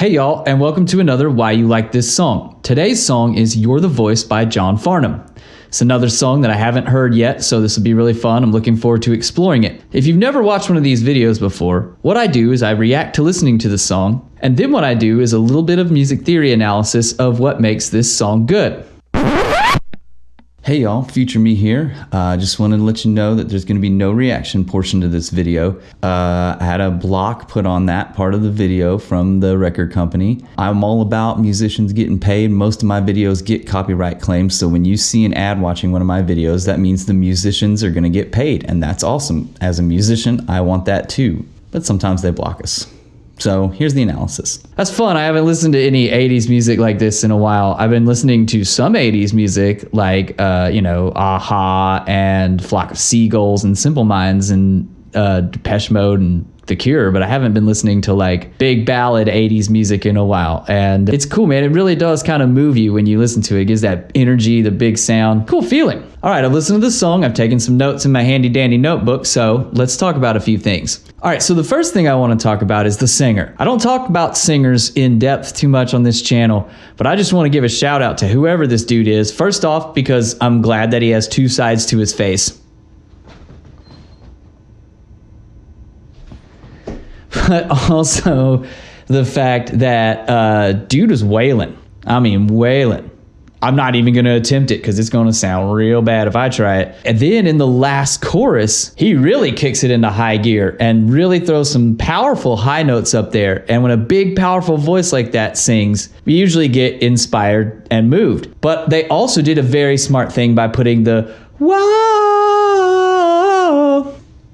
Hey y'all, and welcome to another Why You Like This Song. Today's song is You're the Voice by John Farnham. It's another song that I haven't heard yet, so this will be really fun. I'm looking forward to exploring it. If you've never watched one of these videos before, what I do is I react to listening to the song, and then what I do is a little bit of music theory analysis of what makes this song good. Hey y'all, Future Me here. I just wanted to let you know that there's going to be no reaction portion to this video. I had a block put on that part of the video from the record company. I'm all about musicians getting paid. Most of my videos get copyright claims, so when you see an ad watching one of my videos, that means the musicians are going to get paid, and that's awesome. As a musician, I want that too, but sometimes they block us. So here's the analysis. That's fun. I haven't listened to any 80s music like this in a while. I've been listening to some 80s music like, Aha and Flock of Seagulls and Simple Minds and Depeche Mode and The Cure, but I haven't been listening to like big ballad 80s music in a while. And it's cool, man. It really does kind of move you when you listen to it. It gives that energy, the big sound. Cool feeling. All right, I've listened to this song. I've taken some notes in my handy dandy notebook, so let's talk about a few things. All right, so the first thing I want to talk about is the singer. I don't talk about singers in depth too much on this channel, but I just want to give a shout out to whoever this dude is. First off, because I'm glad that he has two sides to his face. But also the fact that dude was wailing. I mean, wailing. I'm not even going to attempt it because it's going to sound real bad if I try it. And then in the last chorus, he really kicks it into high gear and really throws some powerful high notes up there. And when a big, powerful voice like that sings, we usually get inspired and moved. But they also did a very smart thing by putting the whoa.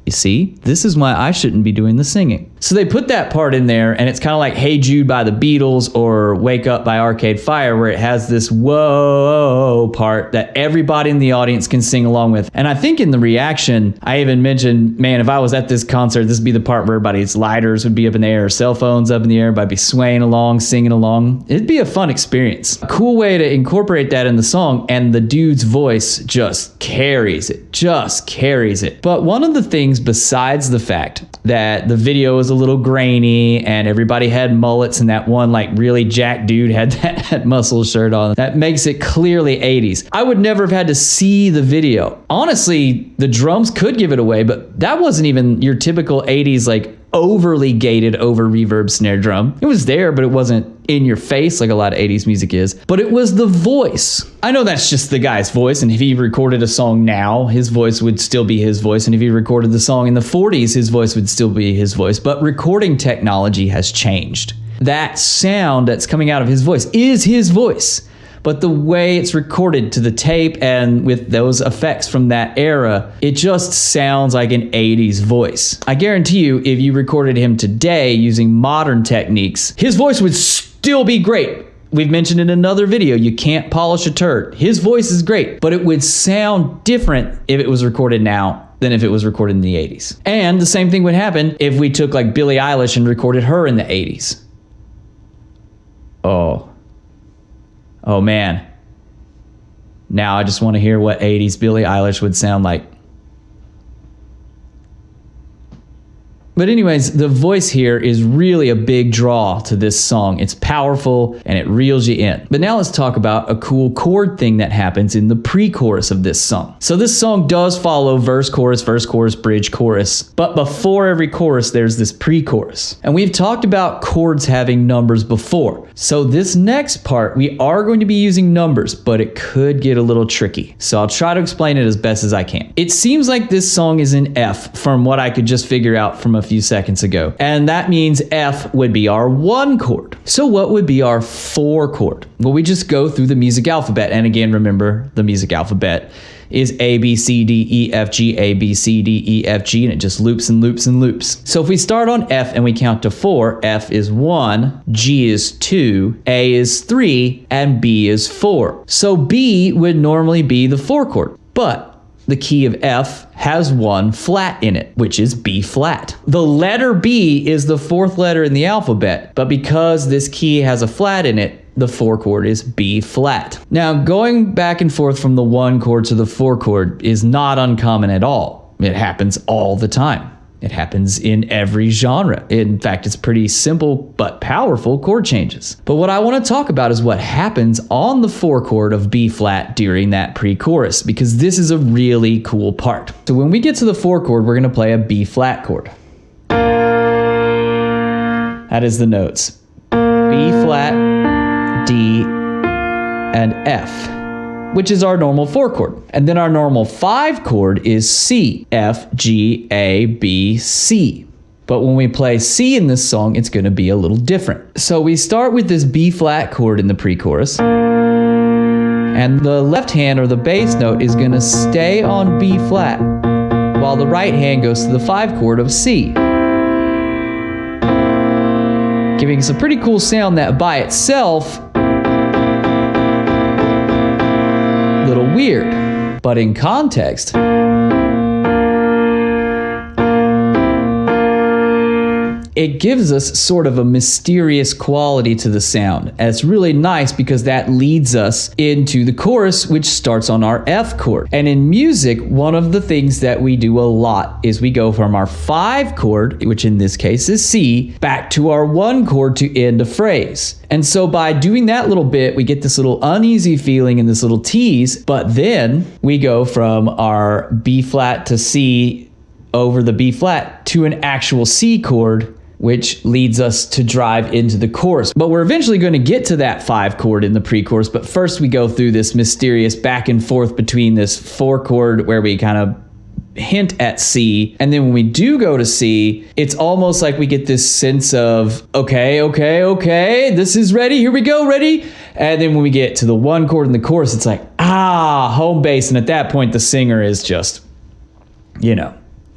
You see, this is why I shouldn't be doing the singing. So they put that part in there, and it's kind of like Hey Jude by the Beatles or Wake Up by Arcade Fire, where it has this whoa part that everybody in the audience can sing along with. And I think in the reaction, I even mentioned, man, if I was at this concert, this would be the part where everybody's lighters would be up in the air, cell phones up in the air, everybody be swaying along, singing along. It'd be a fun experience. A cool way to incorporate that in the song, and the dude's voice just carries it, But one of the things besides the fact that the video was a little grainy and everybody had mullets and that one like really jacked dude had that muscle shirt on, that makes it clearly 80s. I would never have had to see the video. Honestly, the drums could give it away, but that wasn't even your typical 80s like overly gated over reverb snare drum. It was there, but it wasn't in your face like a lot of 80s music is, but it was the voice. I know that's just the guy's voice, and if he recorded a song now, his voice would still be his voice, and if he recorded the song in the 40s, his voice would still be his voice, but recording technology has changed. That sound that's coming out of his voice is his voice. But the way it's recorded to the tape and with those effects from that era, it just sounds like an 80s voice. I guarantee you, if you recorded him today using modern techniques, his voice would still be great. We've mentioned in another video, you can't polish a turd. His voice is great, but it would sound different if it was recorded now than if it was recorded in the 80s. And the same thing would happen if we took like Billie Eilish and recorded her in the 80s. Oh man. Now I just want to hear what 80s Billie Eilish would sound like. But anyways, the voice here is really a big draw to this song. It's powerful and it reels you in. But now let's talk about a cool chord thing that happens in the pre-chorus of this song. So this song does follow verse, chorus, bridge, chorus. But before every chorus, there's this pre-chorus. And we've talked about chords having numbers before. So this next part, we are going to be using numbers, but it could get a little tricky. So I'll try to explain it as best as I can. It seems like this song is in F from what I could just figure out from a few seconds ago. And that means F would be our 1 chord. So what would be our 4 chord? Well, we just go through the music alphabet. And again, remember the music alphabet is A, B, C, D, E, F, G, A, B, C, D, E, F, G, and it just loops and loops and loops. So if we start on F and we count to 4, F is 1, G is 2, A is 3, and B is 4. So B would normally be the 4 chord, but the key of F has 1 flat in it, which is B flat. The letter B is the 4th letter in the alphabet, but because this key has a flat in it, the 4 chord is B flat. Now, going back and forth from the 1 chord to the 4 chord is not uncommon at all. It happens all the time. It happens in every genre. In fact, it's pretty simple but powerful chord changes. But what I want to talk about is what happens on the 4 chord of B flat during that pre-chorus, because this is a really cool part. So when we get to the 4 chord, we're going to play a B flat chord. That is the notes: B flat, D, and F, which is our normal 4 chord. And then our normal 5 chord is C, F, G, A, B, C. But when we play C in this song, it's going to be a little different. So we start with this B flat chord in the pre-chorus, and the left hand, or the bass note, is going to stay on B flat, while the right hand goes to the 5 chord of C, giving us a pretty cool sound that by itself, little weird, but in context, it gives us sort of a mysterious quality to the sound. And it's really nice because that leads us into the chorus, which starts on our F chord. And in music, one of the things that we do a lot is we go from our 5 chord, which in this case is C, back to our 1 chord to end a phrase. And so by doing that little bit, we get this little uneasy feeling and this little tease, but then we go from our B flat to C over the B flat to an actual C chord, which leads us to drive into the chorus. But we're eventually going to get to that 5 chord in the pre-chorus, but first we go through this mysterious back and forth between this 4 chord where we kind of hint at C, and then when we do go to C, it's almost like we get this sense of, okay, this is ready, here we go, ready? And then when we get to the 1 chord in the chorus, it's like, home base, and at that point the singer is just,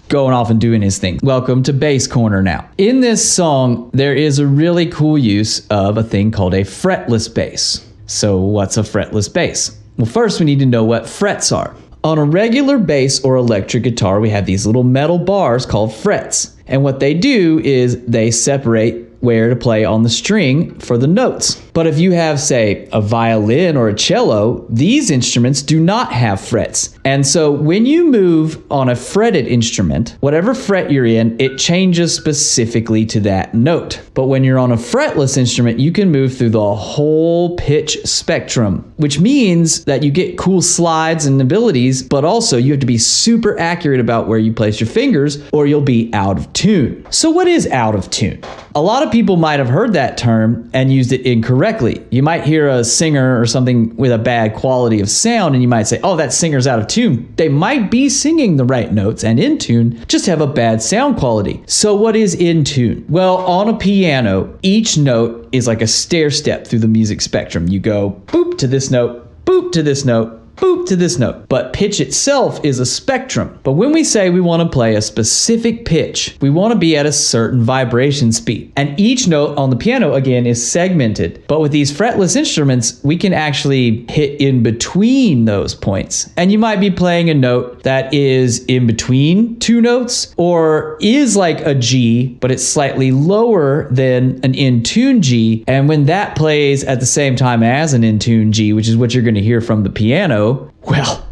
going off and doing his thing. Welcome to Bass Corner now. In this song, there is a really cool use of a thing called a fretless bass. So what's a fretless bass? Well, first we need to know what frets are. On a regular bass or electric guitar, we have these little metal bars called frets. And what they do is they separate where to play on the string for the notes. But if you have, say, a violin or a cello, these instruments do not have frets. And so when you move on a fretted instrument, whatever fret you're in, it changes specifically to that note. But when you're on a fretless instrument, you can move through the whole pitch spectrum, which means that you get cool slides and abilities, but also you have to be super accurate about where you place your fingers or you'll be out of tune. So what is out of tune? A lot of people might have heard that term and used it incorrectly. You might hear a singer or something with a bad quality of sound and you might say, oh, that singer's out of tune. They might be singing the right notes and in tune, just have a bad sound quality. So what is in tune? Well, on a piano, each note is like a stair step through the music spectrum. You go boop to this note, boop to this note, boop to this note. But pitch itself is a spectrum. But when we say we want to play a specific pitch, we want to be at a certain vibration speed. And each note on the piano, again, is segmented. But with these fretless instruments, we can actually hit in between those points. And you might be playing a note that is in between 2 notes, or is like a G, but it's slightly lower than an in-tune G. And when that plays at the same time as an in-tune G, which is what you're going to hear from the piano, well,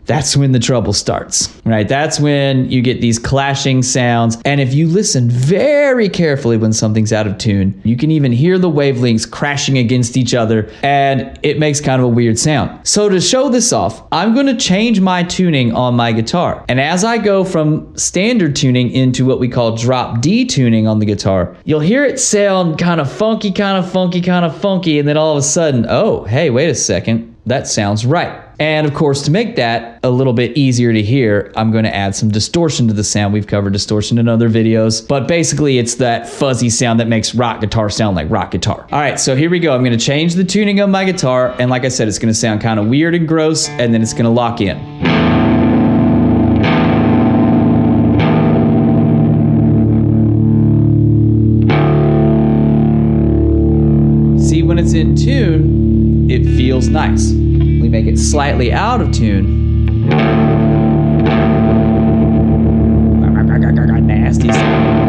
that's when the trouble starts, right? That's when you get these clashing sounds. And if you listen very carefully when something's out of tune, you can even hear the wavelengths crashing against each other, and it makes kind of a weird sound. So to show this off, I'm going to change my tuning on my guitar. And as I go from standard tuning into what we call drop D tuning on the guitar, you'll hear it sound kind of funky, and then all of a sudden, oh, hey, wait a second, that sounds right. And of course, to make that a little bit easier to hear, I'm going to add some distortion to the sound. We've covered distortion in other videos, but basically it's that fuzzy sound that makes rock guitar sound like rock guitar. All right, so here we go. I'm going to change the tuning of my guitar, and like I said, it's going to sound kind of weird and gross, and then it's going to lock in. See, when it's in tune, it feels nice. We make it slightly out of tune. Nasty sound.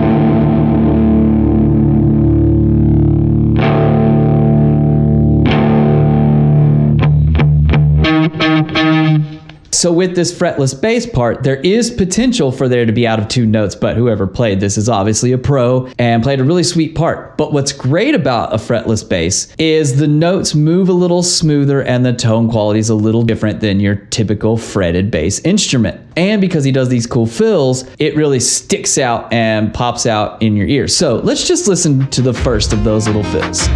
So with this fretless bass part, there is potential for there to be out of tune notes, but whoever played this is obviously a pro and played a really sweet part. But what's great about a fretless bass is the notes move a little smoother and the tone quality is a little different than your typical fretted bass instrument. And because he does these cool fills, it really sticks out and pops out in your ear. So let's just listen to the first of those little fills.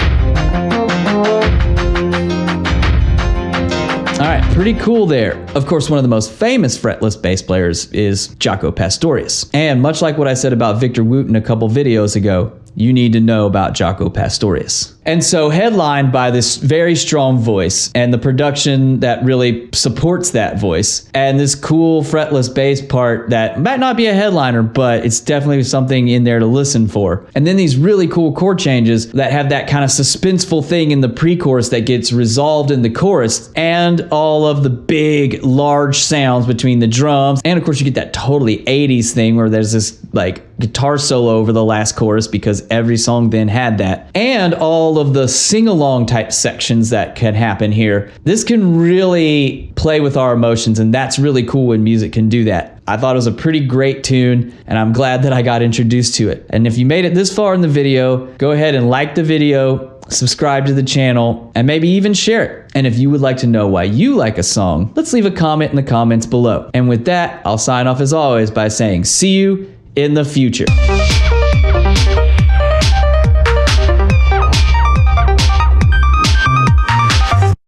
All right, pretty cool there. Of course, one of the most famous fretless bass players is Jaco Pastorius. And much like what I said about Victor Wooten a couple videos ago, you need to know about Jaco Pastorius. And so headlined by this very strong voice and the production that really supports that voice and this cool fretless bass part that might not be a headliner, but it's definitely something in there to listen for. And then these really cool chord changes that have that kind of suspenseful thing in the pre-chorus that gets resolved in the chorus, and all of the big, large sounds between the drums. And of course you get that totally 80s thing where there's this like guitar solo over the last chorus because every song then had that. And all of the sing-along type sections that can happen here. This can really play with our emotions, and that's really cool when music can do that. I thought it was a pretty great tune, and I'm glad that I got introduced to it. And if you made it this far in the video, go ahead and like the video, subscribe to the channel, and maybe even share it. And if you would like to know why you like a song, let's leave a comment in the comments below. And with that, I'll sign off as always by saying see you in the future.